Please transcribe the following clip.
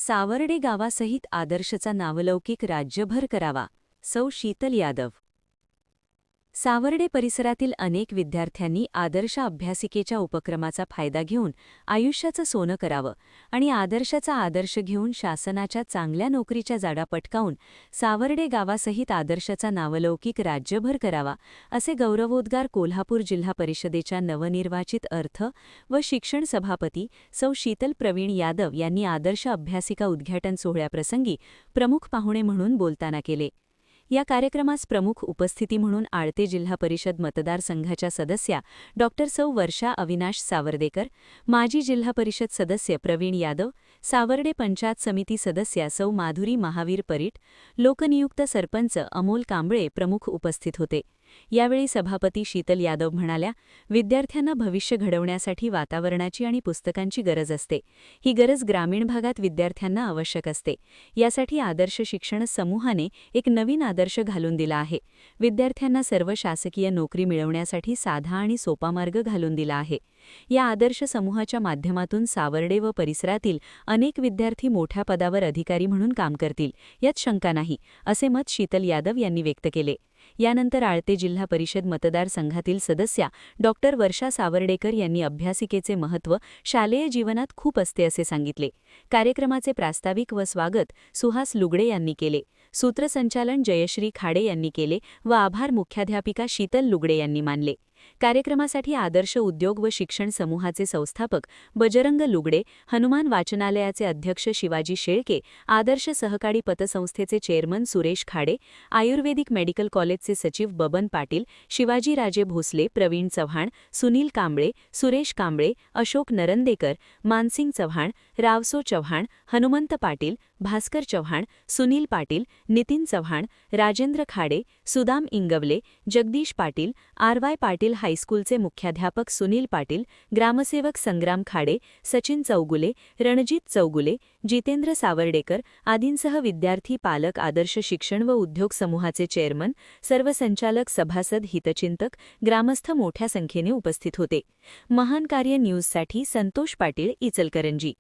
सावर्डे गावासहित आदर्शचा नावलौकिक राज्यभर करावा. सौ शीतल यादव. सावर्डे परिसरातील अनेक विद्यार्थ्यांनी आदर्श अभ्यासिकेच्या उपक्रमाचा फायदा घेऊन आयुष्याचं सोनं करावं आणि आदर्शाचा आदर्श घेऊन शासनाच्या चांगल्या नोकरीच्या जाडा पटकावून सावर्डे गावासहित आदर्शाचा नावलौकिक राज्यभर करावा, असे गौरवोद्गार कोल्हापूर जिल्हा परिषदेच्या नवनिर्वाचित अर्थ व शिक्षण सभापती सौ शीतल प्रवीण यादव यांनी आदर्श अभ्यासिका उद्घाटन सोहळ्याप्रसंगी प्रमुख पाहुणे म्हणून बोलताना केले. या कार्यक्रमास प्रमुख उपस्थिती म्हणून आळते जिल्हा परिषद मतदारसंघाच्या सदस्या डॉ. सौ वर्षा अविनाश सावर्डेकर, माजी जिल्हा परिषद सदस्य प्रवीण यादव, सावर्डे पंचायत समिती सदस्या सौ माधुरी महावीर परीट, लोकनियुक्त सरपंच अमोल कांबळे प्रमुख उपस्थित होते. यावेळी सभापती शीतल यादव म्हणाल्या, विद्यार्थ्यांना भविष्य घडवण्यासाठी वातावरणाची आणि पुस्तकांची गरज असते. ही गरज ग्रामीण भागात विद्यार्थ्यांना आवश्यक असते. यासाठी आदर्श शिक्षण समूहाने एक नवीन आदर्श घालून दिला आहे. विद्यार्थ्यांना सर्व शासकीय नोकरी मिळवण्यासाठी साधा आणि सोपा मार्ग घालून दिला आहे. या आदर्श समूहाच्या माध्यमातून सावर्डे व परिसरातील अनेक विद्यार्थी मोठ्या पदावर अधिकारी म्हणून काम करतील, यात शंका नाही, असे मत शीतल यादव यांनी व्यक्त केले. यानंतर आळते जिल्हा परिषद मतदारसंघातील सदस्या डॉ. वर्षा सावर्डेकर यांनी अभ्यासिकेचे महत्त्व शालेय जीवनात खूप असते असे सांगितले. कार्यक्रमाचे प्रास्ताविक व स्वागत सुहास लुगडे यांनी केले. सूत्रसंचालन जयश्री खाडे यांनी केले व आभार मुख्याध्यापिका शीतल लुगडे यांनी मानले. कार्यक्रमासाठी आदर्श उद्योग व शिक्षण समूहाचे संस्थापक बजरंग लुगडे, हनुमान वाचनालयाचे अध्यक्ष शिवाजी शेळके, आदर्श सहकारी पतसंस्थेचे चेअरमन सुरेश खाडे, आयुर्वेदिक मेडिकल कॉलेजचे सचिव बबन पाटील, शिवाजीराजे भोसले, प्रवीण चव्हाण, सुनील कांबळे, सुरेश कांबळे, अशोक नरंदेकर, मानसिंग चव्हाण, रावसो चव्हाण, हनुमंत पाटील, भास्कर चव्हाण, सुनील पाटील, नितीन चव्हाण, राजेंद्र खाडे, सुदाम इंगवले, जगदीश पाटील, आर.वाय. पाटील हायस्कूलचे मुख्याध्यापक सुनील पाटील, ग्रामसेवक संग्राम खाडे, सचिन चौगुले, रणजित चौगुले, जितेंद्र सावर्डेकर आदींसह विद्यार्थी, पालक, आदर्श शिक्षण व उद्योग समूहाचे चेअरमन, सर्व संचालक, सभासद, हितचिंतक, ग्रामस्थ मोठ्या संख्येने उपस्थित होते. महान कार्य न्यूजसाठी संतोष पाटील, इचलकरंजी.